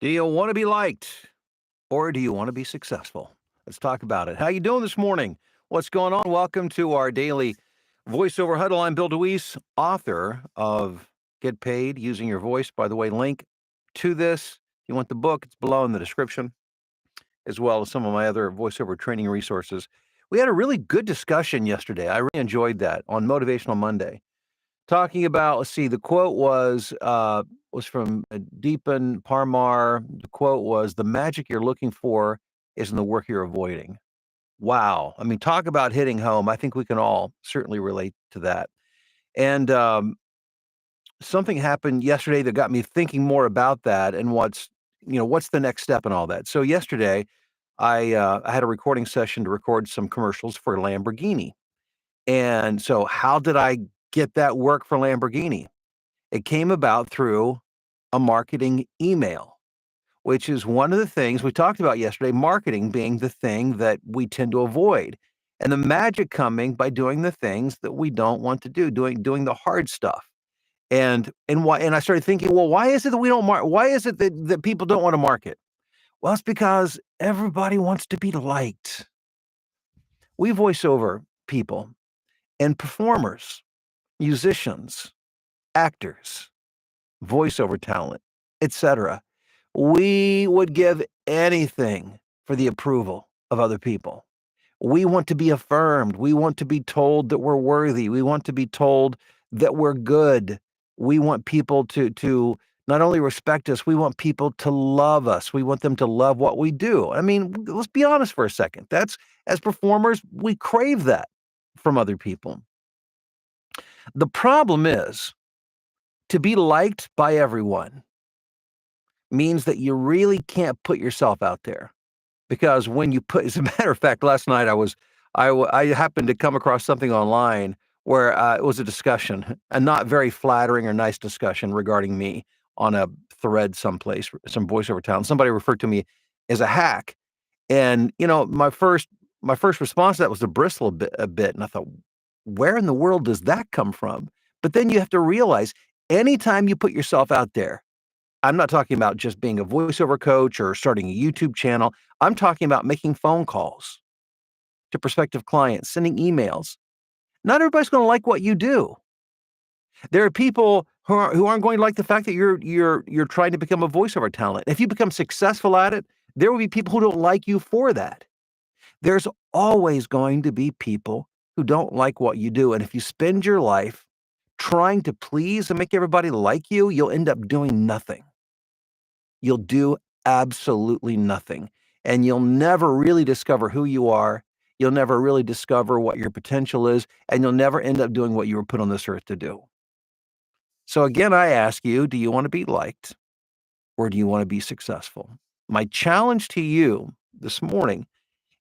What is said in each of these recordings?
Do you want to be liked or do you want to be successful? Let's talk about it. How you doing this morning? What's going on? Welcome to our daily voiceover huddle. I'm Bill DeWeese, author of Get Paid Using Your Voice. By the way, link to this. If you want the book, it's below in the description, as well as some of my other voiceover training resources. We had a really good discussion yesterday. I really enjoyed that on Motivational Monday. Talking about, let's see, the quote was from Dipen Parmar. The quote was, "The magic you're looking for is in the work you're avoiding." Wow. I mean, talk about hitting home. I think we can all certainly relate to that. And something happened yesterday that got me thinking more about that and what's the next step and all that. So yesterday, I had a recording session to record some commercials for Lamborghini. And so how did I get that work for Lamborghini? It came about through a marketing email, which is one of the things we talked about yesterday, marketing being the thing that we tend to avoid. And the magic coming by doing the things that we don't want to do, doing the hard stuff. And I started thinking, well, why is it that we don't why is it that people don't want to market? Well, it's because everybody wants to be liked. We voiceover people and performers, musicians, actors, voiceover talent, etc. We would give anything for the approval of other people. We want to be affirmed. We want to be told that we're worthy. We want to be told that we're good. We want people to not only respect us, we want people to love us. We want them to love what we do. I mean, let's be honest for a second. That's as performers, we crave that from other people. The problem is to be liked by everyone means that you really can't put yourself out there. Because when you put as a matter of fact, last night I happened to come across something online where, it was a discussion, a not very flattering or nice discussion regarding me on a thread someplace, some voiceover talent. Somebody referred to me as a hack, and, my first response to that was to bristle a bit, and I thought, "Where in the world does that come from?" But then you have to realize anytime you put yourself out there, I'm not talking about just being a voiceover coach or starting a YouTube channel. I'm talking about making phone calls to prospective clients, sending emails. Not everybody's gonna like what you do. There are people who aren't going to like the fact that you're trying to become a voiceover talent. If you become successful at it, there will be people who don't like you for that. There's always going to be people who don't like what you do, and if you spend your life trying to please and make everybody like you, you'll end up doing nothing. You'll do absolutely nothing, and you'll never really discover who you are. You'll never really discover what your potential is, and you'll never end up doing what you were put on this earth to do. So again, I ask you, do you want to be liked or do you want to be successful? My challenge to you this morning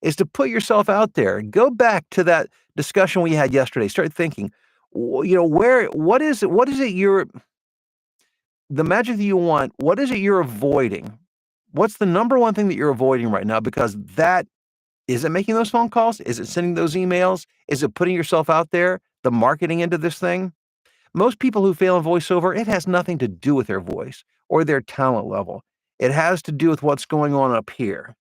is to put yourself out there. Go back to that discussion we had yesterday. Start thinking, what is it the magic that you want, what is it you're avoiding? What's the number one thing that you're avoiding right now? Because that is it making those phone calls? Is it sending those emails? Is it putting yourself out there, the marketing into this thing? Most people who fail in voiceover, it has nothing to do with their voice or their talent level. It has to do with what's going on up here.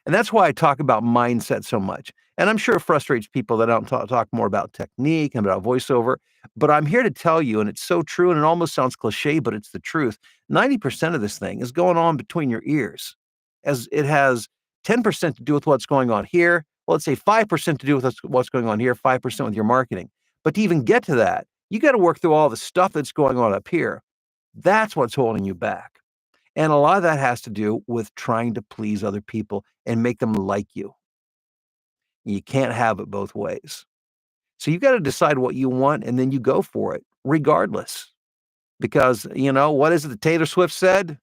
And that's why I talk about mindset so much. And I'm sure it frustrates people that I don't talk more about technique and about voiceover. But I'm here to tell you, and it's so true, and it almost sounds cliche, but it's the truth. 90% of this thing is going on between your ears, as it has 10% to do with what's going on here. Well, let's say 5% to do with what's going on here, 5% with your marketing. But to even get to that, you got to work through all the stuff that's going on up here. That's what's holding you back. And a lot of that has to do with trying to please other people and make them like you. You can't have it both ways. So you've got to decide what you want and then you go for it regardless. Because, what is it that Taylor Swift said?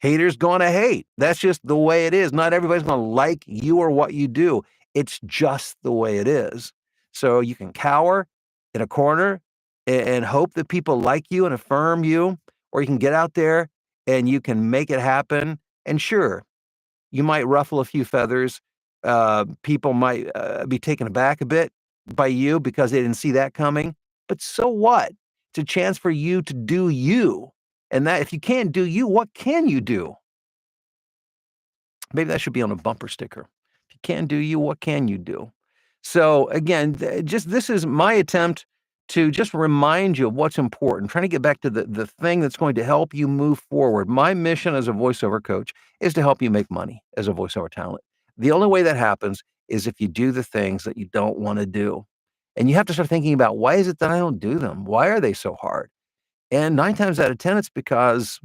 Haters gonna hate. That's just the way it is. Not everybody's gonna like you or what you do. It's just the way it is. So you can cower in a corner and hope that people like you and affirm you, or you can get out there and you can make it happen. And sure, you might ruffle a few feathers. People might be taken aback a bit by you because they didn't see that coming. But so what? It's a chance for you to do you. And that if you can't do you, what can you do? Maybe that should be on a bumper sticker. If you can't do you, what can you do? So again, just this is my attempt to just remind you of what's important, trying to get back to the thing that's going to help you move forward. My mission as a voiceover coach is to help you make money as a voiceover talent. The only way that happens is if you do the things that you don't want to do. And you have to start thinking about, why is it that I don't do them? Why are they so hard? And 9 times out of 10, it's because,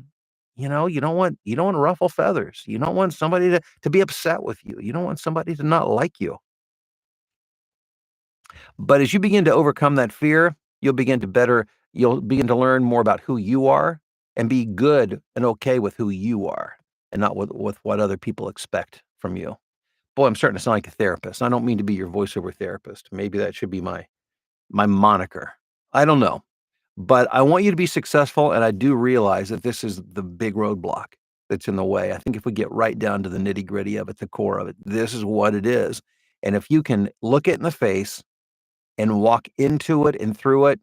you don't want to ruffle feathers. You don't want somebody to be upset with you. You don't want somebody to not like you. But as you begin to overcome that fear, you'll begin to learn more about who you are and be good and okay with who you are and not with what other people expect from you. Boy, I'm starting to sound like a therapist. I don't mean to be your voiceover therapist. Maybe that should be my moniker. I don't know. But I want you to be successful, and I do realize that this is the big roadblock that's in the way. I think if we get right down to the nitty-gritty of it, the core of it, this is what it is. And if you can look it in the face and walk into it and through it,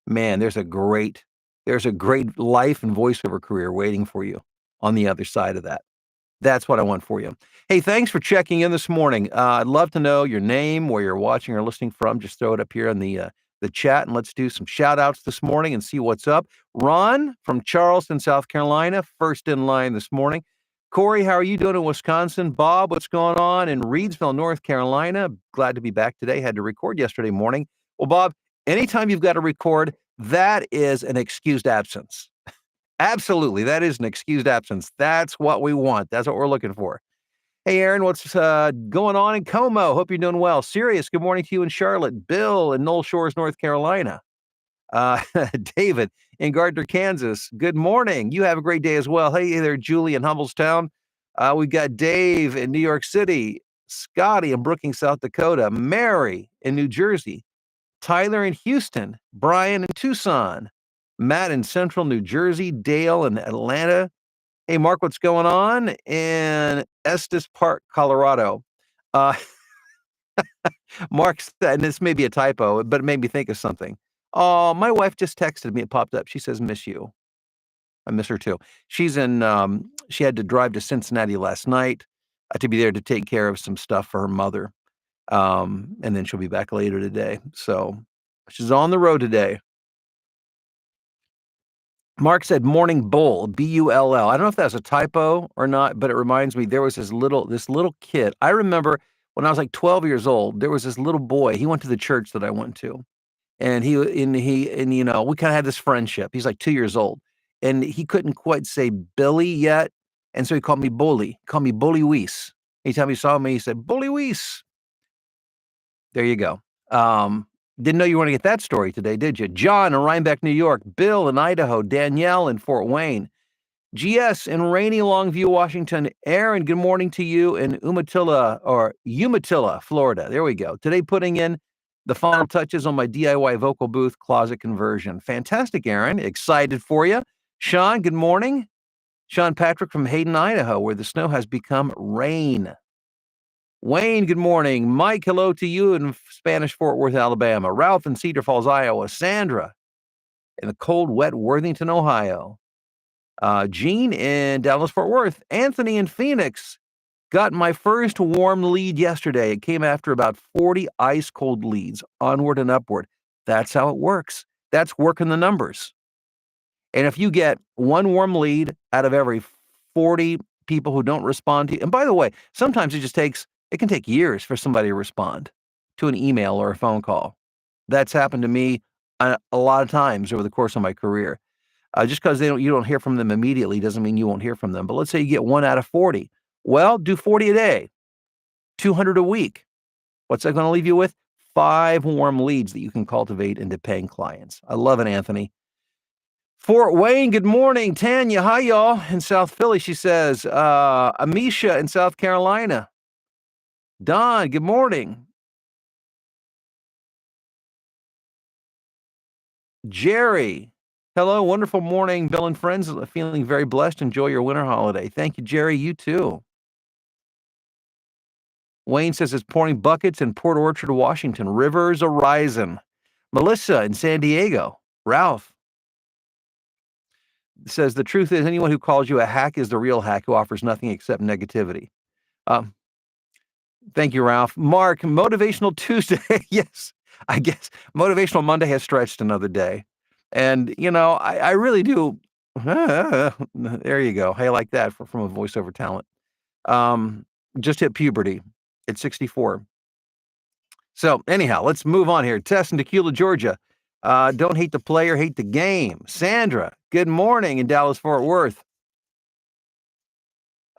man, there's a great life and voiceover career waiting for you on the other side of that. That's what I want for you. Hey, thanks for checking in this morning. I'd love to know your name, where you're watching or listening from. Just throw it up here in the chat, and let's do some shout outs this morning and see what's up. Ron from Charleston, South Carolina, first in line this morning. Corey, how are you doing in Wisconsin? Bob, what's going on in Reedsville, North Carolina? Glad to be back today. Had to record yesterday morning. Well, Bob, anytime you've got to record, that is an excused absence. Absolutely. That is an excused absence. That's what we want. That's what we're looking for. Hey, Aaron, what's going on in Como? Hope you're doing well. Sirius, good morning to you in Charlotte. Bill in Knoll Shores, North Carolina. Uh, David in Gardner, Kansas. Good morning. You have a great day as well. Hey there, Julie in Humbolstown. We've got Dave in New York City. Scotty in Brookings, South Dakota. Mary in New Jersey. Tyler in Houston. Brian in Tucson. Matt in Central New Jersey. Dale in Atlanta. Hey, Mark, what's going on in Estes Park, Colorado? Uh, Mark said, and this may be a typo, but it made me think of something. Oh, my wife just texted me. It popped up. She says, miss you. I miss her too. She had to drive to Cincinnati last night to be there to take care of some stuff for her mother. And then she'll be back later today. So she's on the road today. Mark said morning bull, B-U-L-L. I don't know if that's a typo or not, but it reminds me there was this little kid. I remember when I was like 12 years old, there was this little boy. He went to the church that I went to. And we kind of had this friendship. He's like 2 years old. And he couldn't quite say Billy yet. And so he called me Bully. He called me Bully Weiss. Anytime he saw me, he said, Bully Weiss. There you go. Didn't know you want to get that story today, did you? John in Rhinebeck, New York. Bill in Idaho. Danielle in Fort Wayne. GS in rainy Longview, Washington. Aaron, good morning to you in Umatilla, Florida. There we go. Today putting in the final touches on my DIY vocal booth closet conversion. Fantastic, Aaron. Excited for you. Sean, good morning. Sean Patrick from Hayden, Idaho, where the snow has become rain. Wayne, good morning. Mike, hello to you in Spanish Fort Worth, Alabama. Ralph in Cedar Falls, Iowa. Sandra in the cold, wet Worthington, Ohio. Gene in Dallas, Fort Worth. Anthony in Phoenix. Got my first warm lead yesterday. It came after about 40 ice cold leads, onward and upward. That's how it works. That's working the numbers. And if you get one warm lead out of every 40 people who don't respond to you, and by the way, sometimes it can take years for somebody to respond to an email or a phone call. That's happened to me a lot of times over the course of my career. Just because you don't hear from them immediately doesn't mean you won't hear from them. But let's say you get 1 out of 40. Well, do 40 a day, 200 a week. What's that going to leave you with? 5 warm leads that you can cultivate into paying clients. I love it, Anthony. Fort Wayne, good morning. Tanya, hi, y'all. In South Philly, she says. Amisha in South Carolina. Don, good morning. Jerry, hello, wonderful morning, Bill and friends. Feeling very blessed. Enjoy your winter holiday. Thank you, Jerry. You too. Wayne says it's pouring buckets in Port Orchard, Washington. Rivers arising. Melissa in San Diego. Ralph says the truth is anyone who calls you a hack is the real hack who offers nothing except negativity. Um, Thank you, Ralph. Mark, Motivational Tuesday. Yes, I guess Motivational Monday has stretched another day. And, I really do. There you go. Hey, I like that from a voiceover talent. Um, just hit puberty at 64. So, anyhow, let's move on here. Tess in Tequila, Georgia. Don't hate the player, hate the game. Sandra, good morning in Dallas, Fort Worth.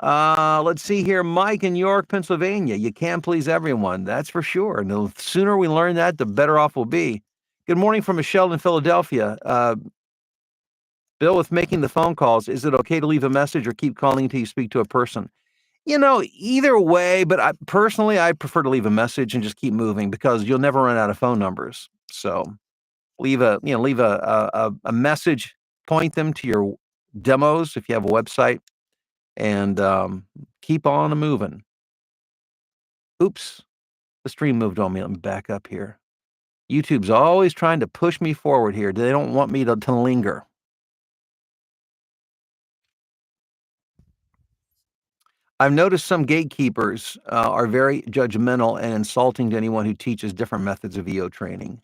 Let's see here. Mike in York, Pennsylvania. You can't please everyone. That's for sure. And the sooner we learn that, the better off we'll be. Good morning from Michelle in Philadelphia. Bill, with making the phone calls, is it okay to leave a message or keep calling until you speak to a person? Either way, but personally, I prefer to leave a message and just keep moving because you'll never run out of phone numbers. So leave a message, point them to your demos if you have a website, and keep on moving. Oops, the stream moved on me. Let me back up here. YouTube's always trying to push me forward here. They don't want me to linger. I've noticed some gatekeepers are very judgmental and insulting to anyone who teaches different methods of EO training.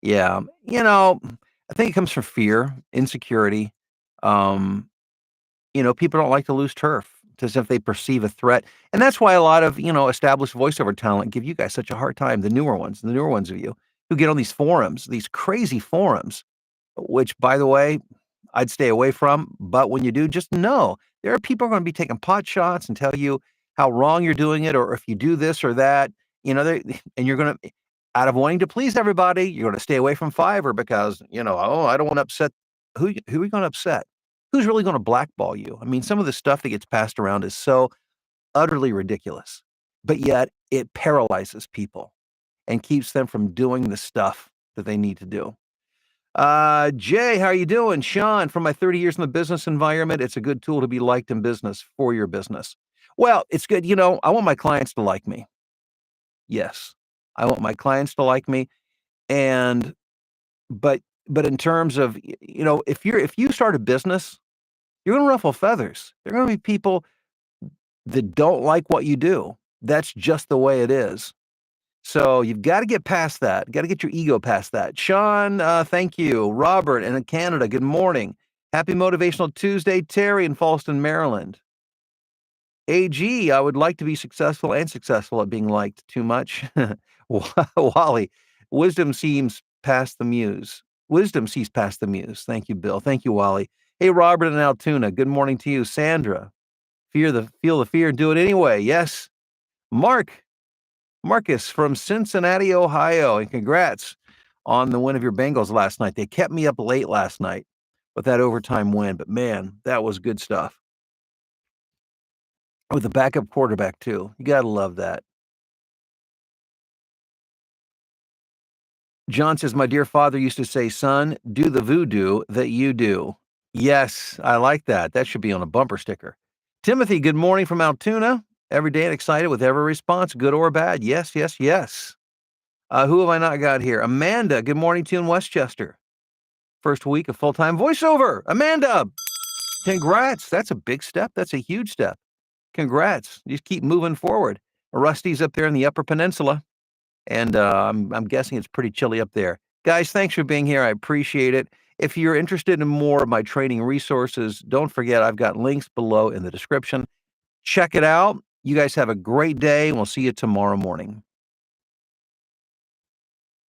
Yeah, I think it comes from fear, insecurity. Um, people don't like to lose turf as if they perceive a threat. And that's why a lot of, established voiceover talent give you guys such a hard time, the newer ones of you who get on these forums, these crazy forums, which, by the way, I'd stay away from. But when you do, just know there are people going to be taking pot shots and tell you how wrong you're doing it, or if you do this or that, and you're going to, out of wanting to please everybody, you're going to stay away from Fiverr because, oh, I don't want to upset. Who are you going to upset? Who's really going to blackball you? I mean, some of the stuff that gets passed around is so utterly ridiculous, but yet it paralyzes people and keeps them from doing the stuff that they need to do. Jay, how are you doing? Sean, from my 30 years in the business environment, it's a good tool to be liked in business for your business. Well, it's good. I want my clients to like me. Yes. I want my clients to like me. And, but in terms of, if you start a business, you're going to ruffle feathers. There are going to be people that don't like what you do. That's just the way it is. So you've got to get past that. Got to get your ego past that. Sean, thank you. Robert in Canada, good morning. Happy Motivational Tuesday. Terry in Falston, Maryland. AG, I would like to be successful at being liked too much. Wally, wisdom sees past the muse. Thank you, Bill. Thank you, Wally. Hey, Robert in Altoona, good morning to you. Sandra, feel the fear, do it anyway. Yes. Marcus from Cincinnati, Ohio, and congrats on the win of your Bengals last night. They kept me up late last night with that overtime win, but man, that was good stuff. With a backup quarterback too. You got to love that. John says, my dear father used to say, son, do the voodoo that you do. Yes, I like that. That should be on a bumper sticker. Timothy, good morning from Altoona. Every day and excited with every response, good or bad. Yes, yes, yes. Who have I not got here? Amanda, good morning to you in Westchester. First week of full-time voiceover. Amanda, congrats. That's a big step. That's a huge step. Congrats. Just keep moving forward. Rusty's up there in the Upper Peninsula, and I'm guessing it's pretty chilly up there. Guys, thanks for being here. I appreciate it. If you're interested in more of my training resources, don't forget I've got links below in the description. Check it out. You guys have a great day, and we'll see you tomorrow morning.